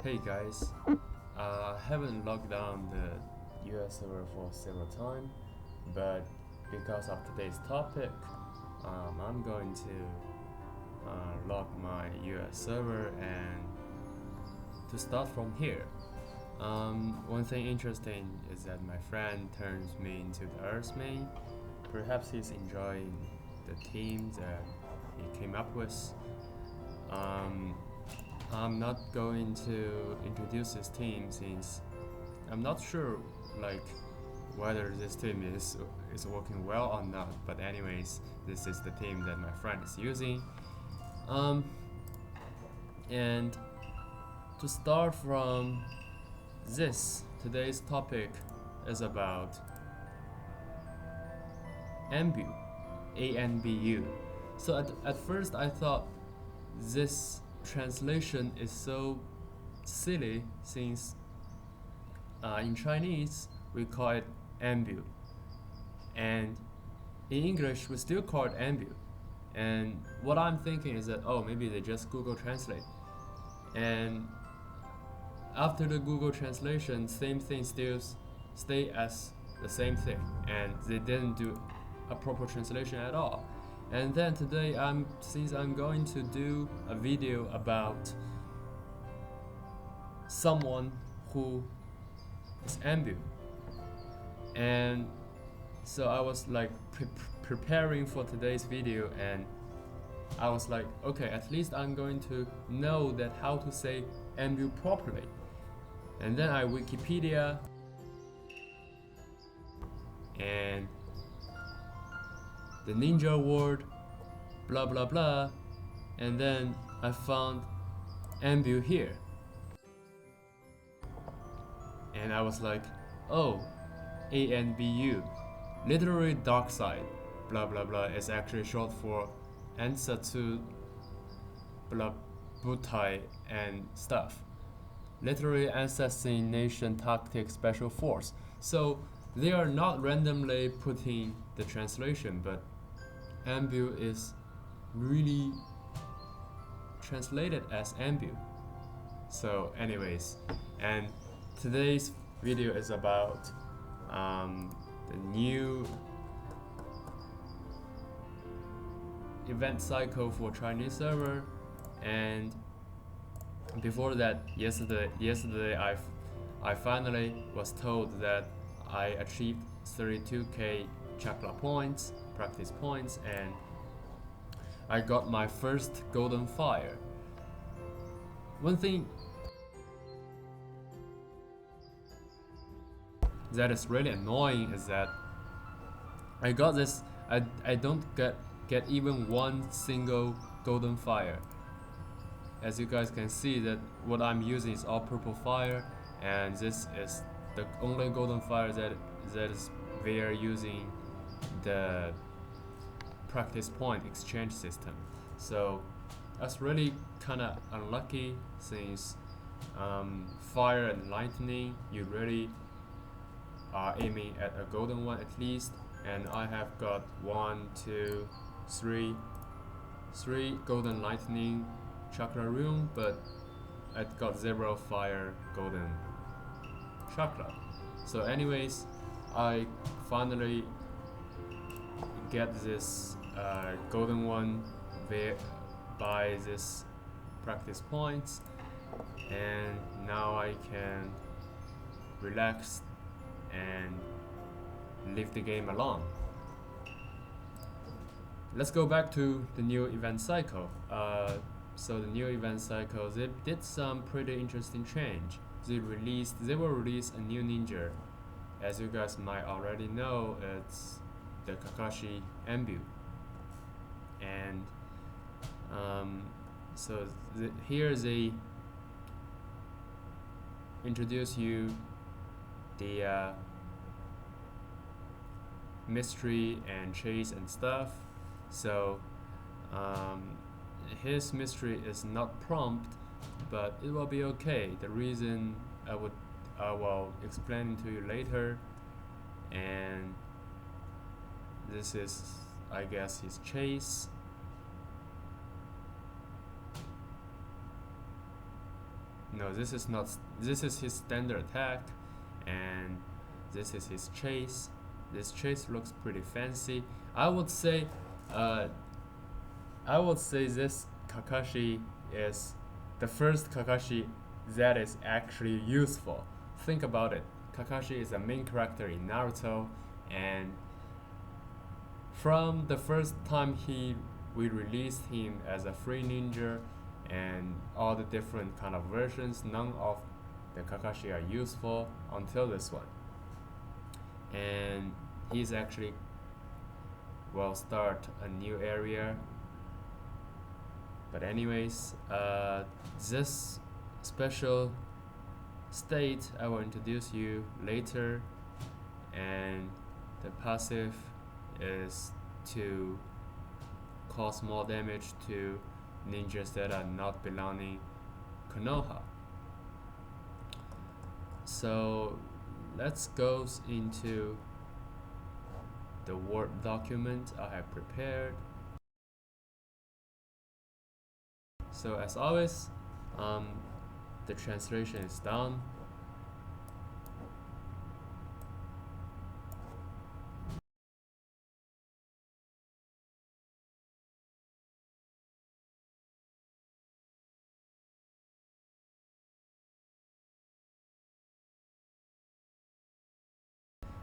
Hey guys, I haven't logged down the US server for several times, but because of today's topic, I'm going to log my US server and to start from here. One thing interesting is that my friend turns me into the Earth main. Perhaps he's enjoying the team that he came up with. Um, I'm not going to introduce this team since I'm not sure whether this team is working well or not. But anyways, this is the team that my friend is using. And to start from today's topic is about Anbu, ANBU. So at first I thought this translation is so silly since in Chinese we call it Anbu, and in English we still call it Anbu. And what I'm thinking is that maybe they just Google Translate, and after the Google translation, same thing still stay as the same thing, and they didn't do a proper translation at all. And then today, since I'm going to do a video about someone who is Anbu, and so I was like preparing for today's video, and I was like, okay, at least I'm going to know that how to say Anbu properly. And then I Wikipedia, and the ninja word, blah blah blah, and then I found Anbu here, and I was like, oh, ANBU, literally dark side, blah blah blah, is actually short for Ansatsu, blah Butai and stuff, literally assassination tactic special force. So they are not randomly putting the translation, but Anbu is really translated as Anbu. So anyways, and today's video is about the new event cycle for Chinese server. And before that, yesterday I finally was told that I achieved 32k chakra points, practice points, and I got my first golden fire. One thing that is really annoying is that I got this, I don't get even one single golden fire. As you guys can see, that what I'm using is all purple fire, and this is the only golden fire that is they are using the practice point exchange system. So that's really kind of unlucky since fire and lightning, you really are aiming at a golden one at least, and I have got three golden lightning chakra rune, but I got 0 fire golden chakra. So anyways, I finally get this golden one by this practice points, and now I can relax and leave the game alone. Let's go back to the new event cycle. So the new event cycle, they did some pretty interesting change. They will release a new ninja. As you guys might already know, it's the Kakashi Anbu. And so here they introduce you the mystery and chase and stuff. So his mystery is not prompt, but it will be okay. The reason I will explain to you later. And this is, I guess, his chase. no, this is not. This is his standard attack, and this is his chase. This chase looks pretty fancy. I would say, uh, I would say this Kakashi is the first Kakashi that is actually useful. Think about it. Kakashi is the main character in Naruto, and from the first time we released him as a free ninja, and all the different kind of versions, none of the Kakashi are useful until this one. And he's actually will start a new area. But anyways, this special state I will introduce you later, and the passive is to cause more damage to ninjas that are not belonging Konoha. So let's go into the Word document I have prepared. So as always, the translation is done.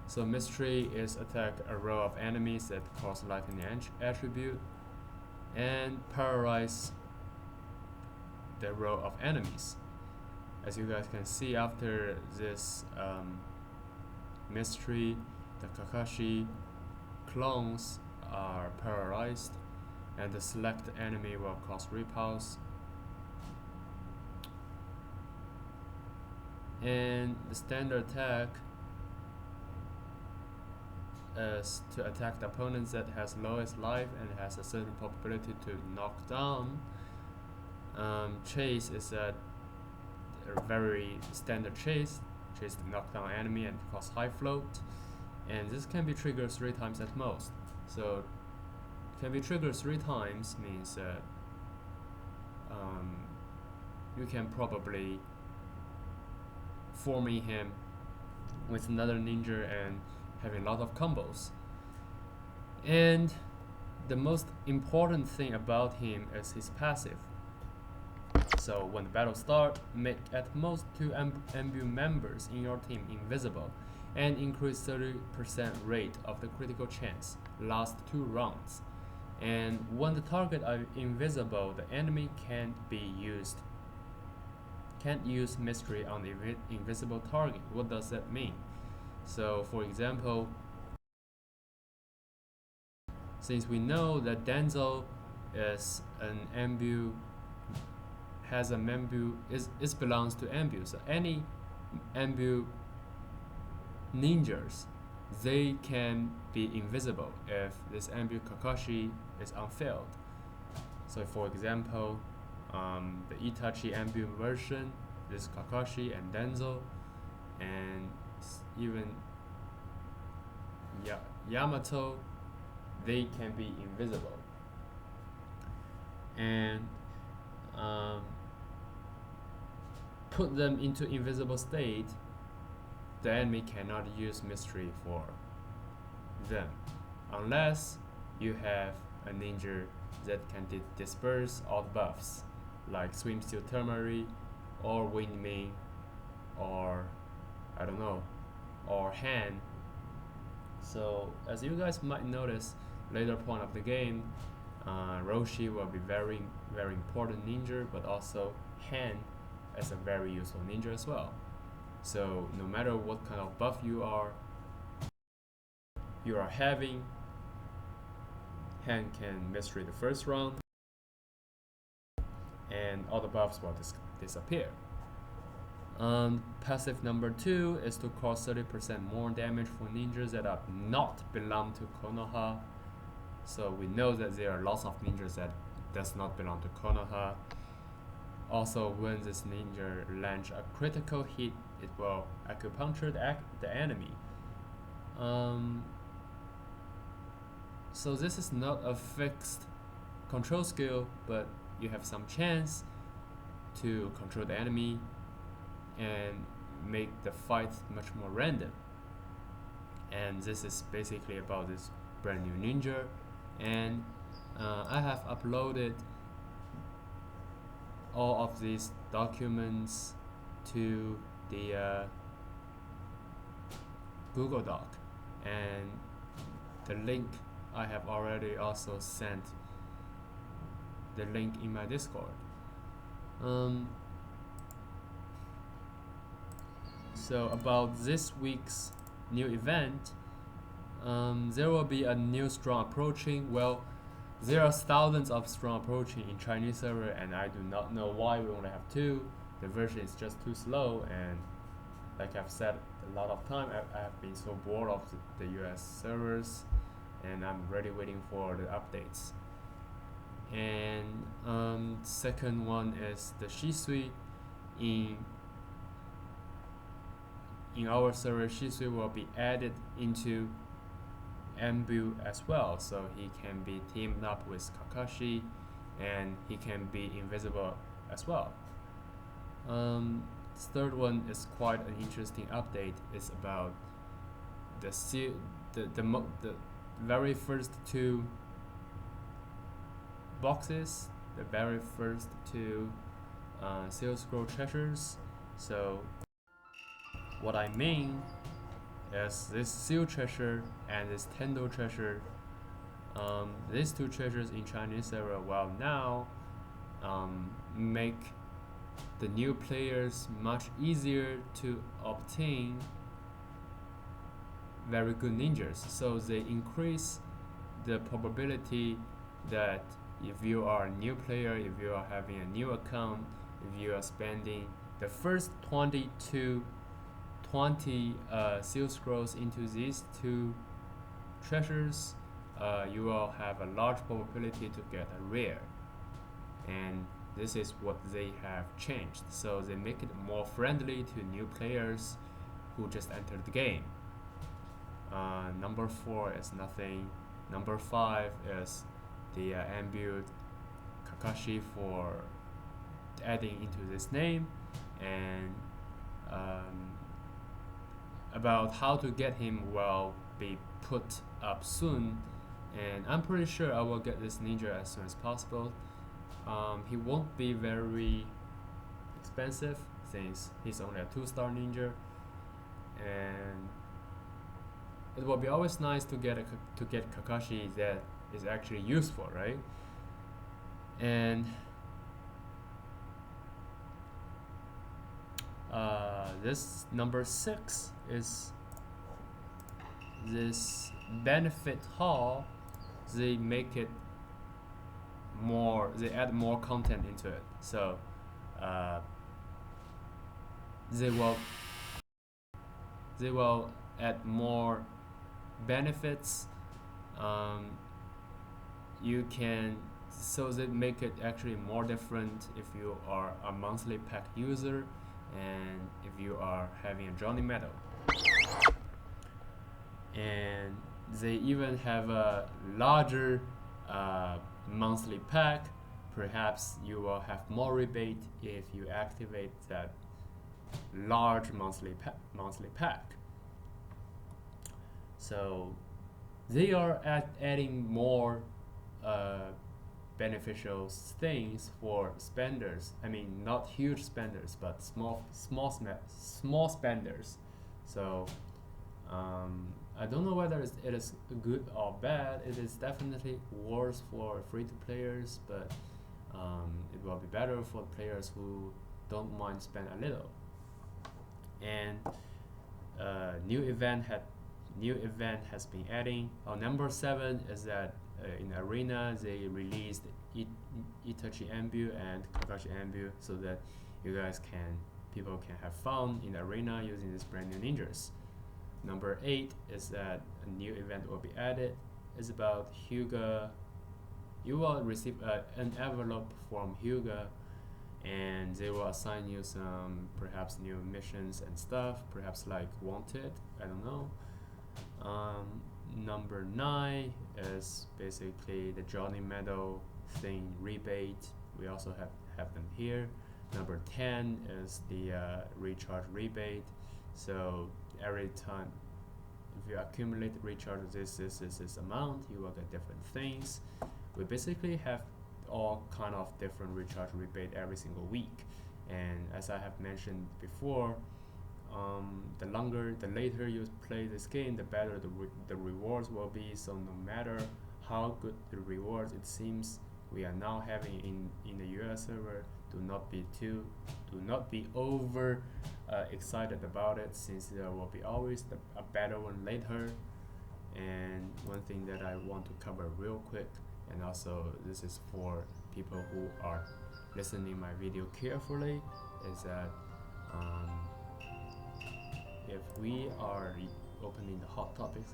So mystery is attack a row of enemies that cause lightning attribute, and paralyze the row of enemies. As you guys can see, after this mystery, the Kakashi clones are paralyzed, and the select enemy will cause repulse. And the standard attack is to attack the opponents that has lowest life and has a certain probability to knock down. Chase is a very standard chase to knock down enemy and cause high float, and this can be triggered 3 times at most. So can be triggered 3 times means that you can probably forming him with another ninja and having a lot of combos. And the most important thing about him is his passive. So when the battle starts, make at most 2 Anbu members in your team invisible, and increase 30% rate of the critical chance. Last 2 rounds. And when the target are invisible, the enemy can't use mystery on the invisible target. What does that mean? So for example, since we know that Denzel is an Anbu, has a Anbu, is belongs to Anbu, so any Anbu ninjas, they can be invisible if this Anbu Kakashi is unfilled. So for example, the Itachi Anbu version, this Kakashi and Denzel, and even Yamato, they can be invisible. And put them into invisible state, the enemy cannot use mystery for them unless you have a ninja that can disperse all the buffs, like Swimsuit Turmeric or Windming, or I don't know, or Han. So as you guys might notice later point of the game, Roshi will be very important ninja, but also Han is a very useful ninja as well. So no matter what kind of buff you are having, Han can mystery the first round, and all the buffs will disappear. Passive number 2 is to cause 30% more damage for ninjas that are not belong to Konoha. So we know that there are lots of ninjas that does not belong to Konoha. Also, when this ninja lands a critical hit, it will acupuncture the enemy. So this is not a fixed control skill, but you have some chance to control the enemy and make the fight much more random. And this is basically about this brand new ninja. And I have uploaded all of these documents to the Google Doc, and the link I have already also sent the link in my Discord. So about this week's new event, there will be a new strong approaching. Well, there are thousands of strong approaching in Chinese server, and I do not know why we only have two. The version is just too slow, and like I've said a lot of time, I have been so bored of the US servers, and I'm really waiting for the updates. And second one is the Shisui. In our server, Shisui will be added into Anbu as well, so he can be teamed up with Kakashi, and he can be invisible as well. Third one is quite an interesting update. It's about the very first two boxes, the very first two Seal Scroll treasures. So what I mean is this Seal treasure and this Tendo treasure. These two treasures in Chinese server will now make the new players much easier to obtain very good ninjas. So they increase the probability that if you are a new player, if you are having a new account, if you are spending the first 20 Seal Scrolls into these two treasures, you will have a large probability to get a rare. And this is what they have changed. So they make it more friendly to new players who just entered the game. Number 4 is nothing. Number 5 is the Anbu Kakashi for adding into this name, and about how to get him will be put up soon, and I'm pretty sure I will get this ninja as soon as possible. He won't be very expensive since he's only a 2-star ninja, and it will be always nice to get Kakashi that is actually useful, right? And this number 6 is this benefit hall. They make it more, they add more content into it, so they will add more benefits. You can, so they make it actually more different if you are a monthly pack user and if you are having a Johnny Medal. And they even have a larger monthly pack. Perhaps you will have more rebate if you activate that large monthly pack. So they are adding more beneficial things for spenders. I mean, not huge spenders, but small spenders. So I don't know whether it is good or bad. It is definitely worse for free-to-players, but it will be better for players who don't mind spend a little. And new event has been adding. Number 7 is that in Arena they released Itachi Anbu and Kakashi Anbu, so that people can have fun in Arena using these brand new ninjas. Number 8 is that a new event will be added. It's about Hyuga. You will receive an envelope from Hyuga, and they will assign you some perhaps new missions and stuff, perhaps like Wanted, I don't know. Number 9 is basically the Johnny Medal thing rebate. We also have them here. Number 10 is the recharge rebate. So every time if you accumulate recharge this amount, you will get different things. We basically have all kind of different recharge rebate every single week, and as I have mentioned before, the later you play this game, the better the rewards will be. So no matter how good the rewards it seems we are now having in the US server, do not be over excited about it, since there will be always a better one later. And one thing that I want to cover real quick, and also this is for people who are listening my video carefully, is that if we are opening the hot topics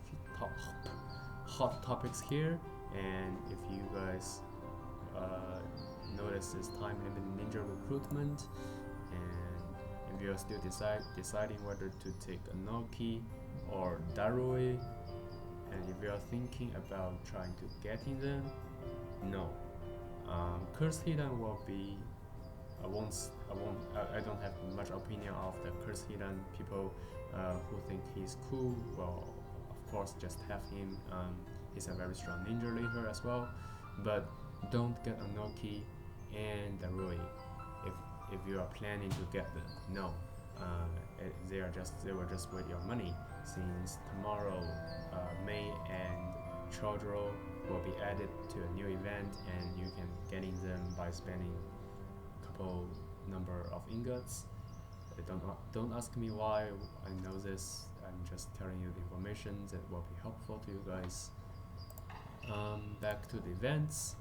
here, and if you guys notice this time limit ninja recruitment, and if you're still deciding whether to take Anoki or Darui, and if you are thinking about trying to get in them, no. Curse Hidden will be. I don't have much opinion of the Curse Hidden. People who think he's cool, well, of course, just have him. He's a very strong ninja leader as well, but don't get Anoki and Darui if you are planning to get them. No, they will just waste your money, since tomorrow May and Chodro will be added to a new event, and you can get in them by spending a couple number of ingots. Don't ask me why I know this. I'm just telling you the information that will be helpful to you guys. Back to the events.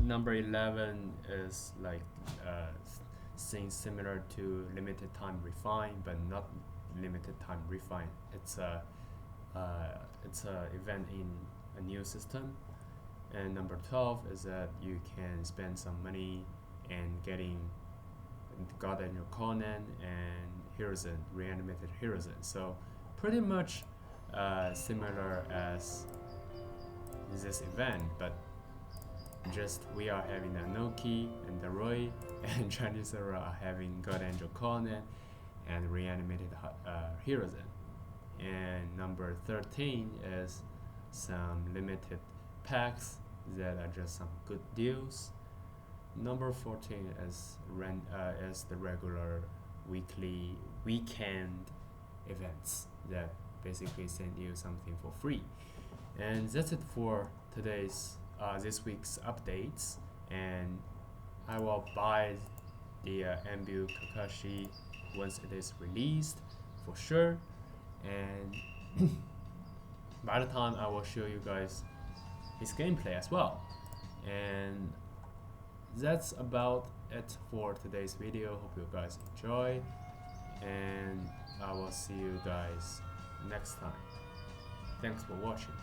Number 11 is like things similar to limited time refine, but not limited time refine. It's a event in a new system. And number 12 is that you can spend some money and getting God Angel Conan and Hiruzen, reanimated Hiruzen. So pretty much similar as this event, but just we are having Anoki and Darui, and Chinese server are having God Angel Conan and reanimated Hiruzen. And number 13 is some limited packs that are just some good deals. Number 14 is the regular weekend events that basically send you something for free. And that's it for this week's updates. And I will buy the Anbu Kakashi once it is released for sure. And by the time I will show you guys his gameplay as well. And that's about it for today's video. Hope you guys enjoy, and I will see you guys next time. Thanks for watching.